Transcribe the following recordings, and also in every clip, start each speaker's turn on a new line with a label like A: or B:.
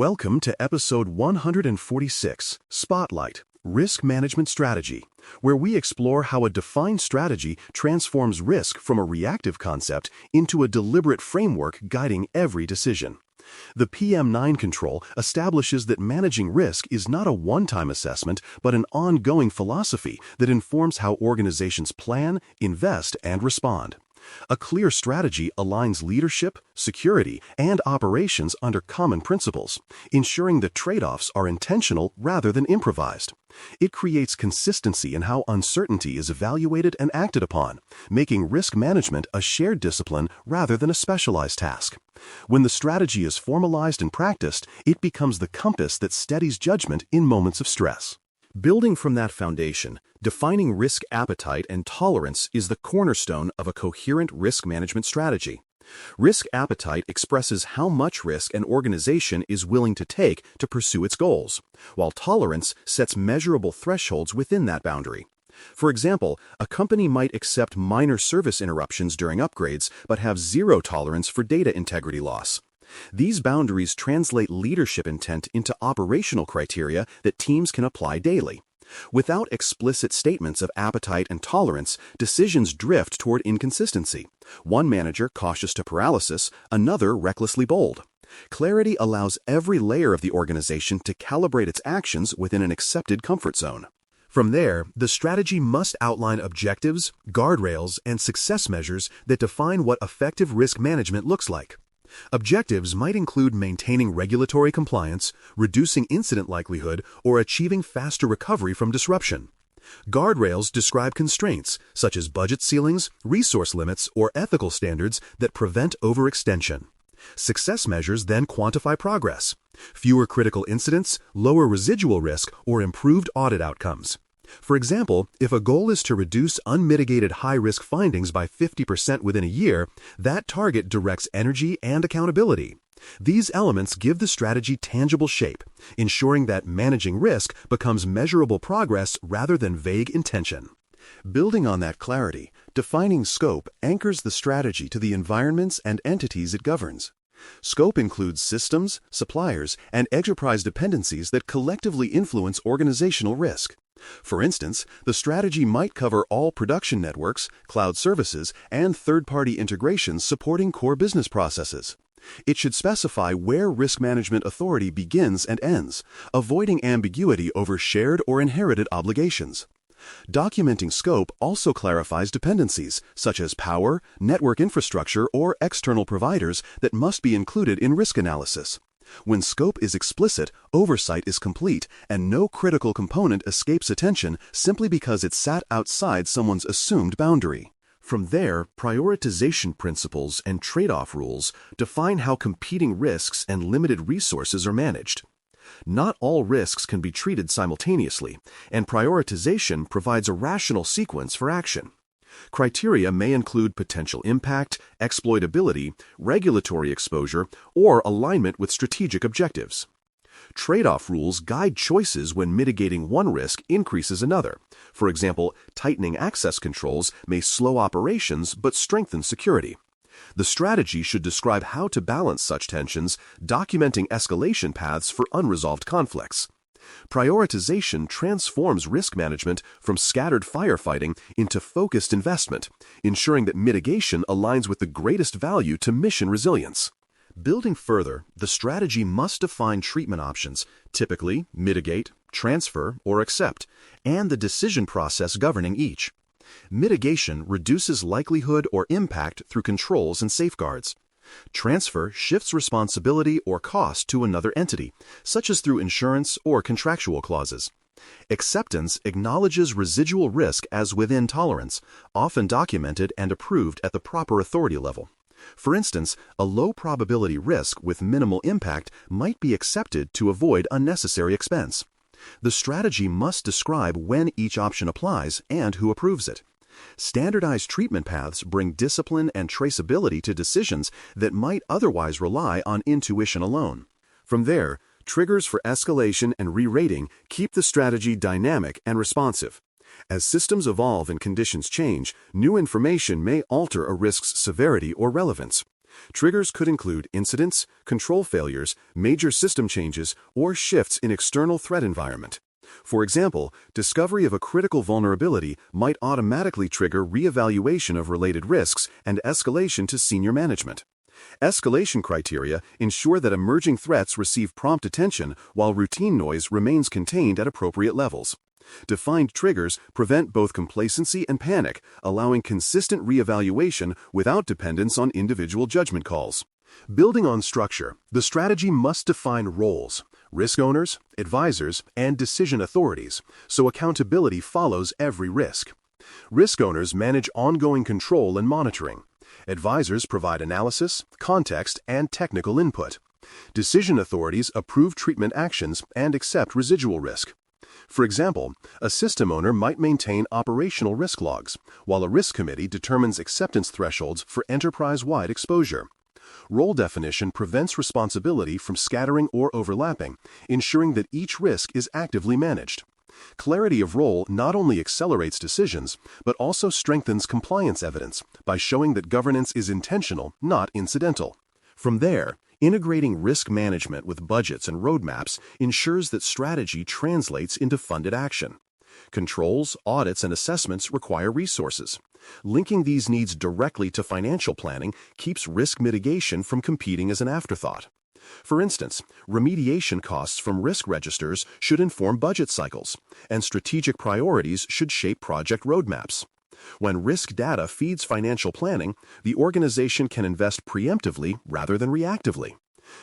A: Welcome to episode 146, Spotlight, Risk Management Strategy, where we explore how a defined strategy transforms risk from a reactive concept into a deliberate framework guiding every decision. The PM-9 control establishes that managing risk is not a one-time assessment, but an ongoing philosophy that informs how organizations plan, invest, and respond. A clear strategy aligns leadership, security, and operations under common principles, ensuring that trade-offs are intentional rather than improvised. It creates consistency in how uncertainty is evaluated and acted upon, making risk management a shared discipline rather than a specialized task. When the strategy is formalized and practiced, it becomes the compass that steadies judgment in moments of stress. Building from that foundation, defining risk appetite and tolerance is the cornerstone of a coherent risk management strategy. Risk appetite expresses how much risk an organization is willing to take to pursue its goals, while tolerance sets measurable thresholds within that boundary. For example, a company might accept minor service interruptions during upgrades but have zero tolerance for data integrity loss. These boundaries translate leadership intent into operational criteria that teams can apply daily. Without explicit statements of appetite and tolerance, decisions drift toward inconsistency. One manager cautious to paralysis, another recklessly bold. Clarity allows every layer of the organization to calibrate its actions within an accepted comfort zone. From there, the strategy must outline objectives, guardrails, and success measures that define what effective risk management looks like. Objectives might include maintaining regulatory compliance, reducing incident likelihood, or achieving faster recovery from disruption. Guardrails describe constraints, such as budget ceilings, resource limits, or ethical standards that prevent overextension. Success measures then quantify progress: fewer critical incidents, lower residual risk, or improved audit outcomes. For example, if a goal is to reduce unmitigated high-risk findings by 50% within a year, that target directs energy and accountability. These elements give the strategy tangible shape, ensuring that managing risk becomes measurable progress rather than vague intention. Building on that clarity, defining scope anchors the strategy to the environments and entities it governs. Scope includes systems, suppliers, and enterprise dependencies that collectively influence organizational risk. For instance, the strategy might cover all production networks, cloud services, and third-party integrations supporting core business processes. It should specify where risk management authority begins and ends, avoiding ambiguity over shared or inherited obligations. Documenting scope also clarifies dependencies, such as power, network infrastructure, or external providers that must be included in risk analysis. When scope is explicit, oversight is complete, and no critical component escapes attention simply because it sat outside someone's assumed boundary. From there, prioritization principles and trade-off rules define how competing risks and limited resources are managed. Not all risks can be treated simultaneously, and prioritization provides a rational sequence for action. Criteria may include potential impact, exploitability, regulatory exposure, or alignment with strategic objectives. Trade-off rules guide choices when mitigating one risk increases another. For example, tightening access controls may slow operations but strengthen security. The strategy should describe how to balance such tensions, documenting escalation paths for unresolved conflicts. Prioritization transforms risk management from scattered firefighting into focused investment, ensuring that mitigation aligns with the greatest value to mission resilience. Building further, the strategy must define treatment options, typically mitigate, transfer, or accept, and the decision process governing each. Mitigation reduces likelihood or impact through controls and safeguards. Transfer shifts responsibility or cost to another entity, such as through insurance or contractual clauses. Acceptance acknowledges residual risk as within tolerance, often documented and approved at the proper authority level. For instance, a low-probability risk with minimal impact might be accepted to avoid unnecessary expense. The strategy must describe when each option applies and who approves it. Standardized treatment paths bring discipline and traceability to decisions that might otherwise rely on intuition alone. From there, triggers for escalation and re-rating keep the strategy dynamic and responsive. As systems evolve and conditions change, new information may alter a risk's severity or relevance. Triggers could include incidents, control failures, major system changes, or shifts in external threat environment. For example, discovery of a critical vulnerability might automatically trigger reevaluation of related risks and escalation to senior management. Escalation criteria ensure that emerging threats receive prompt attention while routine noise remains contained at appropriate levels. Defined triggers prevent both complacency and panic, allowing consistent reevaluation without dependence on individual judgment calls. Building on structure, the strategy must define roles, risk owners, advisors, and decision authorities, so accountability follows every risk. Risk owners manage ongoing control and monitoring. Advisors provide analysis, context, and technical input. Decision authorities approve treatment actions and accept residual risk. For example, a system owner might maintain operational risk logs, while a risk committee determines acceptance thresholds for enterprise-wide exposure. Role definition prevents responsibility from scattering or overlapping, ensuring that each risk is actively managed. Clarity of role not only accelerates decisions, but also strengthens compliance evidence by showing that governance is intentional, not incidental. From there, integrating risk management with budgets and roadmaps ensures that strategy translates into funded action. Controls, audits, and assessments require resources. Linking these needs directly to financial planning keeps risk mitigation from competing as an afterthought. For instance, remediation costs from risk registers should inform budget cycles, and strategic priorities should shape project roadmaps. When risk data feeds financial planning, the organization can invest preemptively rather than reactively.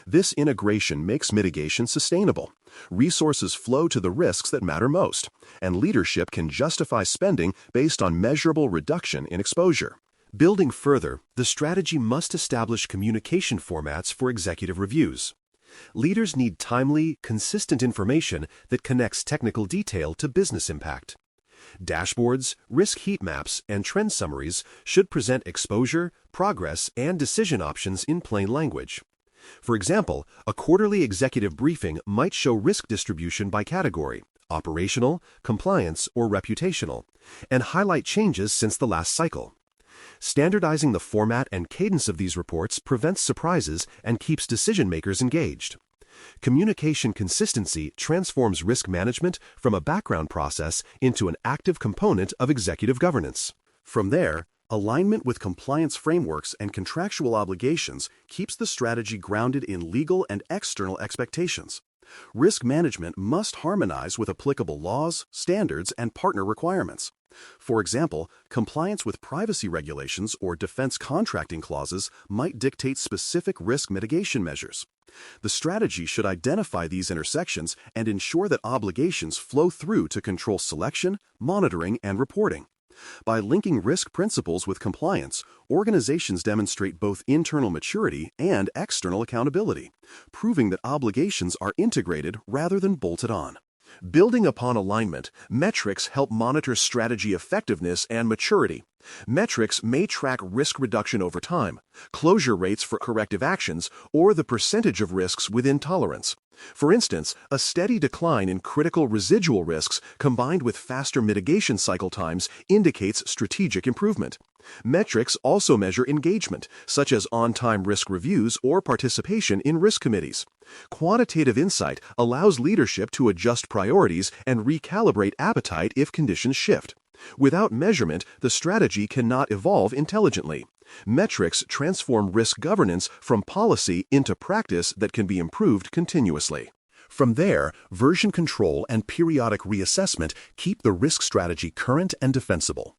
A: This integration makes mitigation sustainable. Resources flow to the risks that matter most, and leadership can justify spending based on measurable reduction in exposure. Building further, the strategy must establish communication formats for executive reviews. Leaders need timely, consistent information that connects technical detail to business impact. Dashboards, risk heat maps, and trend summaries should present exposure, progress, and decision options in plain language. For example, a quarterly executive briefing might show risk distribution by category, operational, compliance, or reputational, and highlight changes since the last cycle. Standardizing the format and cadence of these reports prevents surprises and keeps decision-makers engaged. Communication consistency transforms risk management from a background process into an active component of executive governance. From there, alignment with compliance frameworks and contractual obligations keeps the strategy grounded in legal and external expectations. Risk management must harmonize with applicable laws, standards, and partner requirements. For example, compliance with privacy regulations or defense contracting clauses might dictate specific risk mitigation measures. The strategy should identify these intersections and ensure that obligations flow through to control selection, monitoring, and reporting. By linking risk principles with compliance, organizations demonstrate both internal maturity and external accountability, proving that obligations are integrated rather than bolted on. Building upon alignment, metrics help monitor strategy effectiveness and maturity. Metrics may track risk reduction over time, closure rates for corrective actions, or the percentage of risks within tolerance. For instance, a steady decline in critical residual risks combined with faster mitigation cycle times indicates strategic improvement. Metrics also measure engagement, such as on-time risk reviews or participation in risk committees. Quantitative insight allows leadership to adjust priorities and recalibrate appetite if conditions shift. Without measurement, the strategy cannot evolve intelligently. Metrics transform risk governance from policy into practice that can be improved continuously. From there, version control and periodic reassessment keep the risk strategy current and defensible.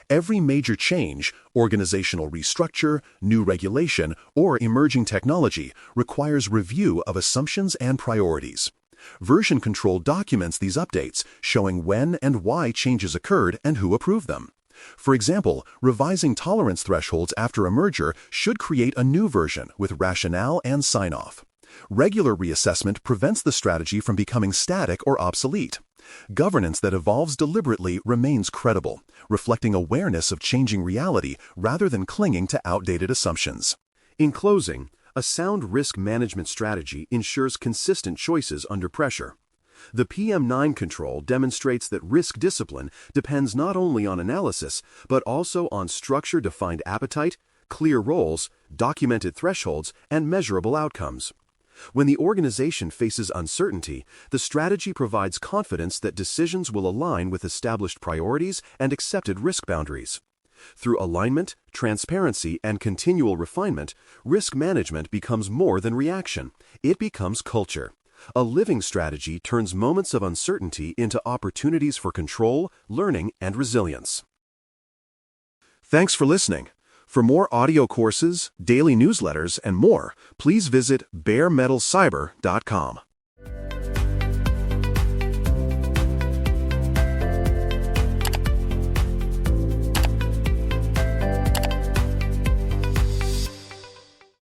A: Every major change, organizational restructure, new regulation, or emerging technology requires review of assumptions and priorities. Version control documents these updates, showing when and why changes occurred and who approved them. For example, revising tolerance thresholds after a merger should create a new version with rationale and sign-off. Regular reassessment prevents the strategy from becoming static or obsolete. Governance that evolves deliberately remains credible, reflecting awareness of changing reality rather than clinging to outdated assumptions. In closing, a sound risk management strategy ensures consistent choices under pressure. The PM-9 control demonstrates that risk discipline depends not only on analysis, but also on structure-defined appetite, clear roles, documented thresholds, and measurable outcomes. When the organization faces uncertainty, the strategy provides confidence that decisions will align with established priorities and accepted risk boundaries. Through alignment, transparency, and continual refinement, risk management becomes more than reaction. It becomes culture. A living strategy turns moments of uncertainty into opportunities for control, learning, and resilience. Thanks for listening. For more audio courses, daily newsletters, and more, please visit baremetalcyber.com.